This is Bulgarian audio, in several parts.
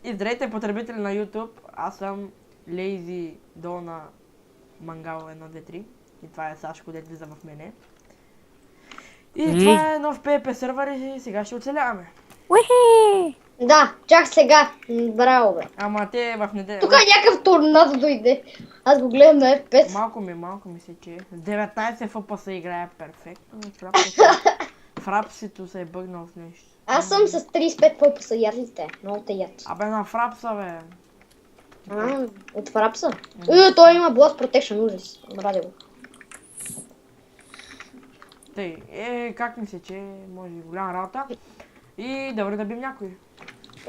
И здравейте, потребители на YouTube, аз съм Lazy Dona Мангал 123 и това е Сашко, дет влиза в мене. И това е нов PvP сервер и сега ще оцеляваме. Уехе! Да, чак сега. Браво, бе. Ама те в неделя... Тук някакъв торнадо дойде. Аз го гледам на F5. Малко ми се че. С 19 FPS играе перфектно. Фрапсито се е бъгнал с нещо. Аз съм с 35 фокуса, яд ли сте? Много те яд. Абе на фрапса, бе. От фрапса? Той има Blast Protection, ужас. Мради го. Тъй, как ми се че, може би голяма работа. И добре да бим някой.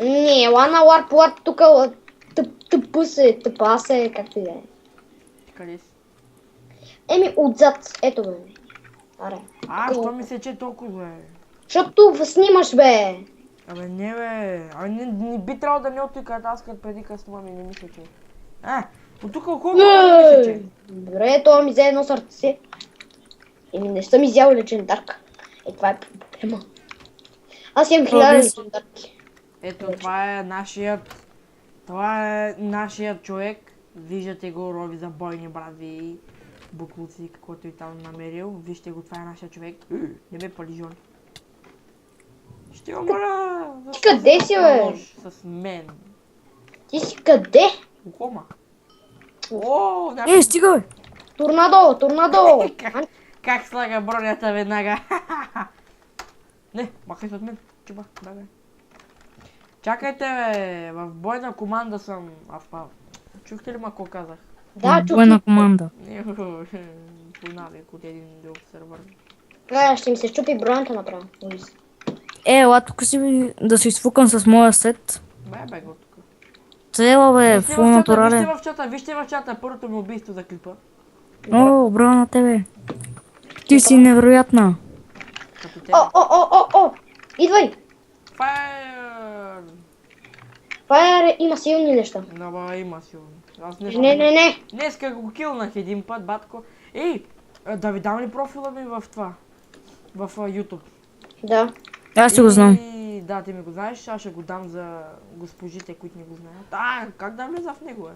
Не, лана ларп тук тъпу се, тъпа се, както и да е. Къде си? Еми, отзад, ето бе. Аре. Що ми се че толкова, бе? Защото снимаш, бе. Абе не, бе. Абе не би трябвало да не от тук, аз като преди къс снимам и не мисля, че... от тук хубаво не мисля, че... Добре, това ми взе едно сърце. Еми, не съм изял легендарка. Това е проблема. Аз имам 1000 легендарки. Ето, това е нашият човек. Виждате го, рови за бойни брави, буклуци, каквото и там намерил. Вижте го, това е нашия човек. Не ме пали, Жони. Ще умра! Ти къде си, бе? С мен. Ти си къде? Ухома. Стига, бе! Торнадо! Как слага бронята веднага? Не, махай се от мен. Чуба, бе. Чакайте, бе. В бойна команда съм. Чухте ли ма какво казах? Да, чух. Бойна команда. Понавик от един друг сервер. Ще ми се щупи бронята направо. Ела, тук си да се изфукам с моя сет. Бе, го тук. Цела, бе, фул натурален. Вижте в чата първото ми убийство за клипа. О, браво на тебе. Ти си невероятна. Като тебе. О! Идвай! Файер! Файер има силни неща. Наба, има силно. Аз Не. Днеска го килнах един път, батко. Ей, да ви дам ли профила ми в това? В YouTube. Да. Аз си го знам. Да, ти ми го знаеш, аз ще го дам за госпожите, които не го знаят. Как да влеза в него, бе?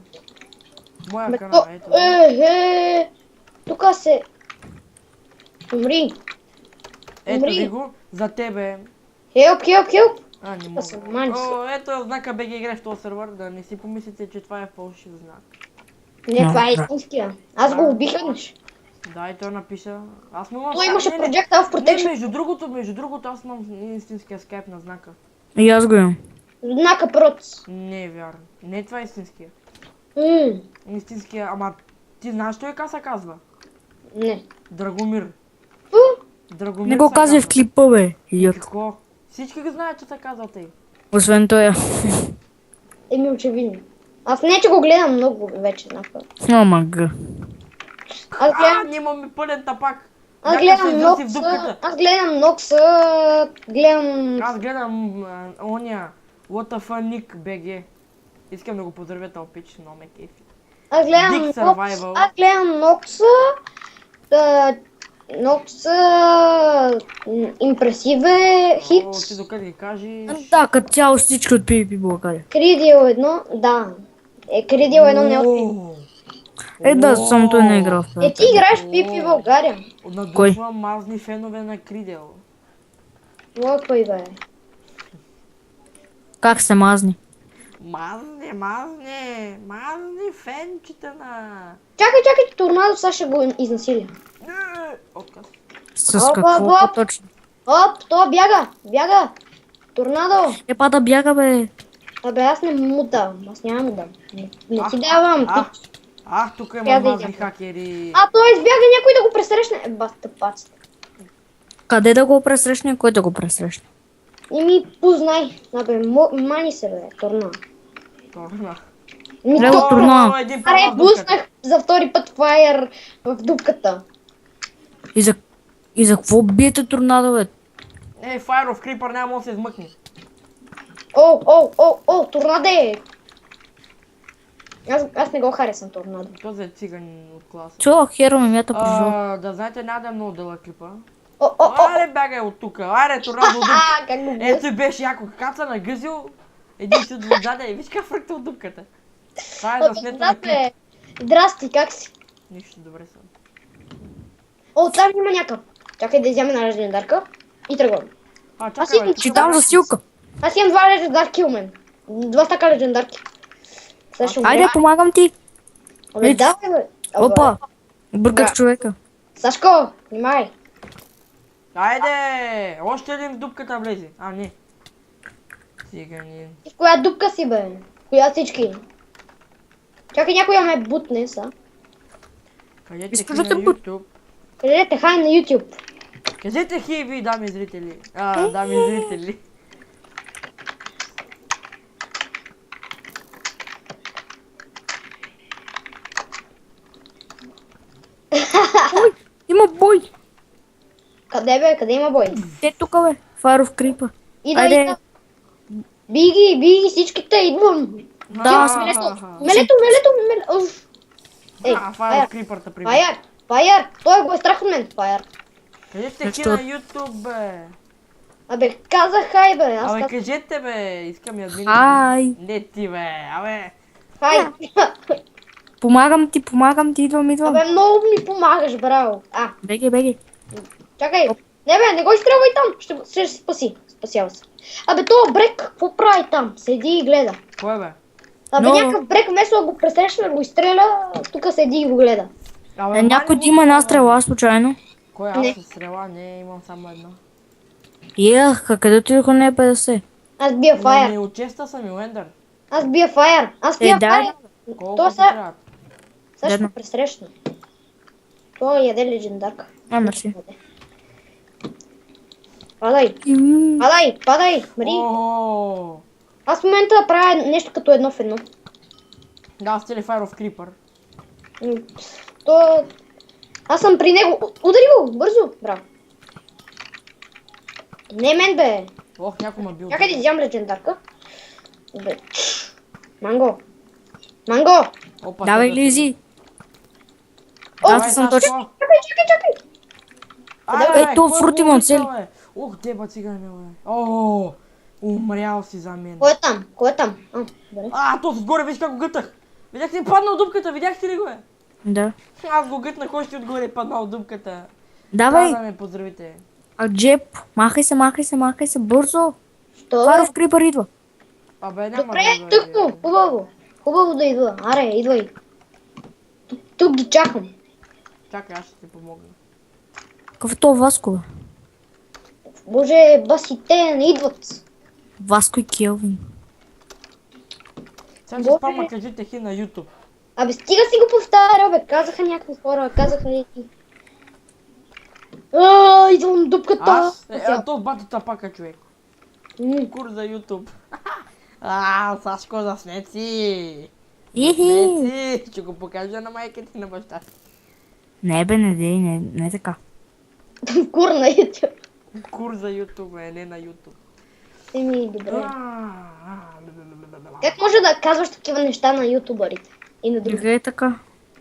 Моя канал, ето. Тука се... Умри. Ето ви го, за тебе. Хелп! Не мога. Ето знака БГ игра в този сервер, да не си помислите, че това е фалшив знак. Не, това е истинския. Аз го убих веднъж. Да, и той напиша. Аз му Той имаше Project в Protection. Между другото, аз имам истинския скайп на знака. И аз го имам. Знака проц. Не е вярно. Не е това истинския. Истинския, ама ти знаеш той как се казва? Не. Драгомир. Драгомир Не го казвай в клипа, бе. Идиот. Какво? Всички го знаят, че се казва тъй. Освен той. Еми очевидно. Аз не, че го гледам много вече. О, мага. Нямаме пълен тапак. Аз гледам Нокса, Аз гледам ония WTF Nick BG. Искам да го поздравя този пич, но ме кефи. Аз гледам Нокса, импресиве, Хикс. Ти докъде ги кажеш? Да, като цяло всички от PvP България. Кридил 1, да. Кридил 1 не е от PvP. Да, само той не е играл в това. Ти играеш в PvP България. Надушвам мазни фенове на Кридел. Кой бе? Как се мазни? Мазни фенчета на... Чакай, торнадо сега ще го изнасиля. Отказ. С какво точно? То бяга! Торнадо! Да бяга, бе. Абе, аз не му давам, аз няма му давам. Не ти давам, пич. Тук има мазни хакери. Той избяга някой да го пресрещне. Баста пацата. Къде да го пресрещне? Кой да го пресрещне? Познай. Абе, мани се, бе, торна. Торна. Аре, пуснах за втори път файер в дупката. И за какво биете торнадо, бе? Fire of Creeper няма да се измъкне. Торнаде! Аз не го харесвам торнадо. Този е циган от класа. Чо, херо ме мята по жо. Да знаете, няма да е много дълъг клипа. О! Аре, бягай от тука. Аре, торнадо. Ето беше яко. Как се нагъзил, Един си отзаде и виж как фръкта от дупката. Това е заснето на клип. Здрасти, как си? Нищо, добре съм. О, там има някакъв. Чакай да взема една легендарка и тръгвам. А, Аз чакай, имам бе, Ще дам засилка. Аз имам 2 легендарки у мен. 2 стака легендарки. Сега ще умря. Айде, помагам ти. Абе, давай, бе. Опа. Бърках Да. човека. Сашко, внимай. Айде! Още един в дупката влезе. А, не. Сега ни... Ти в коя дупка си, бе? В коя всички? Чакай, някой ме бутне, са. Кажете Искаш хи да те на бут- YouTube. Кажете хай на YouTube. Кажете хи ви, дами зрители. Дами зрители. Има бой. Къде, бе? Къде има бой? Те тук, бе. Fire of Creeper. Ида, Айде. ида. Биги, всичките, идвам. Да, Мелето. Уф. Ей, Файл крипърта, пример. Файер. Той го е страх от мен, Файер. Кажете хи Защо? на YouTube, бе. Абе, казах хай, бе. Аз Абе, казах кажете, бе. Искам я админ. Ай. Не ти, бе. Абе. хай. Помагам ти, идвам. Абе, много ми помагаш, браво. Беги. Чакай. Не, бе, не го изстрелвай там. Ще се спаси. Спасява се. Абе, този брек, какво прави там? Седи и гледа. Кой, бе? Абе, Но- някакъв брек, вместо да го пресрещне, го изстреля, тук седи и го гледа. Абе, Някой мани да има го, една бе. стрела случайно. Кой, Не. аз със стрела? Не, имам само една. Къде отидоха не 50? Аз бия Ма Файер. ми от честа съм и Уендър. Аз бия Файер. Аз бия да. Файер. Колко То ти са... трябва? Сега ще Дедно. го пресрещна. Той яде легендарка. Мерси. Падай, Мари. О, Аз в момента правя нещо като 1 в 1. да, аз телефайр of Creeper. То... Аз съм при него. Удари го, бързо. Браво. Не мен, бе. Ох, някой ме бил. Чакай да вземам легендарка. Бе. Манго. Опа, Давай, сега Лизи. Давай, Аз съм Сашко. точно. Чакай. Айде, Ето, кой фрут го имам убица, цели. бе? Ох, деба цигане, бе. О, умрял си за мен. Кой е там? Добре. То отгоре, виж как го гътах. Видяхте ли падна от дупката, видяхте ли го, бе? Да. Аз го гътнах още отгоре и падна от дупката. Давай. Да ме поздравите. Джеб. Махай се, бързо. Що? Fire of Creeper идва. Абе, няма Добре, да тъкмо. Хубаво да идва. Аре, идвай. Тук ги чакам. Чакай, аз ще ти помогна. Какъв е това Васко, бе? Боже, басите не идват. Васко и Келвин. Сега ще Боже. спама, кажете хи на YouTube. Абе, стига си го повтаря, бе. Казаха някакви хора, казаха и... Идвам дупката. Аз? То батата пака, човек. М, Курс за YouTube. Сашко, заснет си. Ихи. Заснет си. Ще го покажа на майка ти и на баща си. Не бе, не така. Кур на YouTube. Курс за YouTube, не на YouTube. Добре. Как може да казваш такива неща на ютубърите? И на други? Игра е така.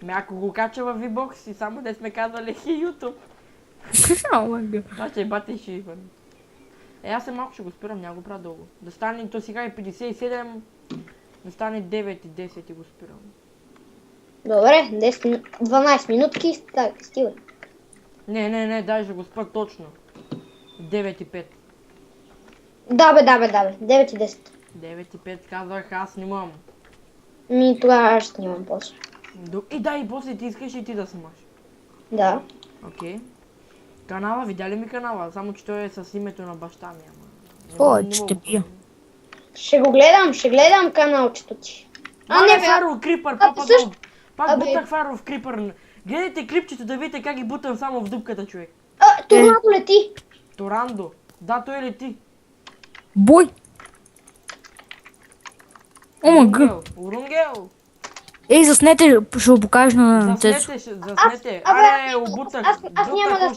Ако го кача във V-Box и само да сме казали хи YouTube. О, май гад. Значи бати ще идва. Аз се малко ще го спирам, няма го правя дълго. Да стане, то сега е 57, да стане 9 и 10 и го спирам. Добре, 12 минутки, стига. Не, дай ще го спра точно. 9 и 5. Да бе, 9 и 10. 9 и 5 казах, аз снимам. Тогава ще снимам после. И да, и после ти искаш и ти да снимаш. Да. Окей. Канала, видя ли ми канала? Само че той е с името на баща ми, ама. О, Не че мога те да бия. Ще гледам каналчето ти. не, бе, Фаро Крипър, а, също- пак абе. бутах Фаро в Крипър. Гледайте клипчето да видите как ги бутам само в дупката, човек. Торнадо лети. Торандо. Да, той лети. Бой! О, май гад. Урунгел. Ей, заснете, ще го покажа на Цецо. Заснете. Абе, Аре, обутах. Аз няма да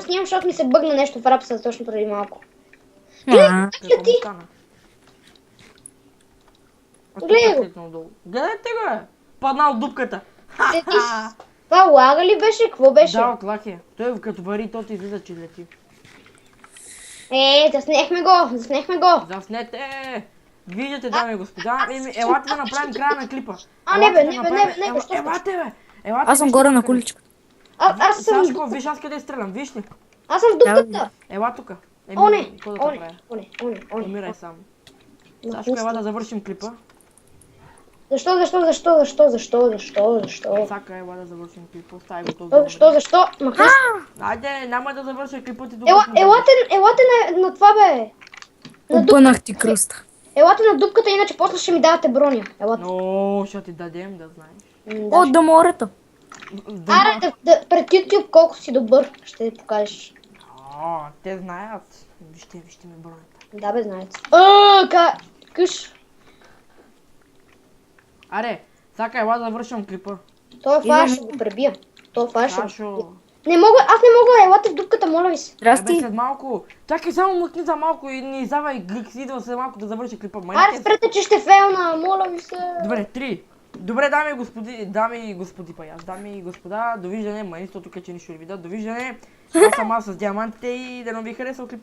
снимам, защото ми се бъгна нещо в рапса точно преди малко. А, Какво ти? му стана? Гледай го. Гледайте го, бе. Падна от дупката. Това лага ли беше? Какво беше? Да, от лаки. Той като вари, то ти излиза, че лети. Заснехме го. Заснете! Виждате, дами и господа, елате да направим края на клипа. Не бе, що? Елате, бе. Елате, Аз съм вижте горе на къде. количка. Аз съм... Сашко, виж аз къде стрелям, виж ли? Аз съм в дупката. Ела тука. Оне, Какво да оне, правя? оне. Умирай сам. Сашко, ела да завършим клипа. Защо? Сака, ела да завършим клипа. Остави го този. Защо? Махай. Айде, няма да завърша клипа ти Елате на това, бе. Опънах ти кръста. Елате на дупката, иначе после ще ми давате броня. Елате. Но, ще ти дадем, да знаеш. От до морето. Аре, пред YouTube колко си добър, ще покажеш. Те знаят. Вижте ми бронята. Да, бе, знаете. Къш. Аре, Сака, ела да завършим клипа. Това фара ще го пребия. Сашо. Не мога, аз не мога, елате в дупката, моля ви се. Абе, Здрасти. след малко. Чакай, само мъкни за малко и не издавай гък, идва след малко да завърши клипа. Аре, спрете, че ще фейлна, моля ви се. Добре, 3. Добре, дами и господа, довиждане, манисто тук, че нищо не видя, довиждане. Това съм аз с диамантите и да не ви харесал клипа.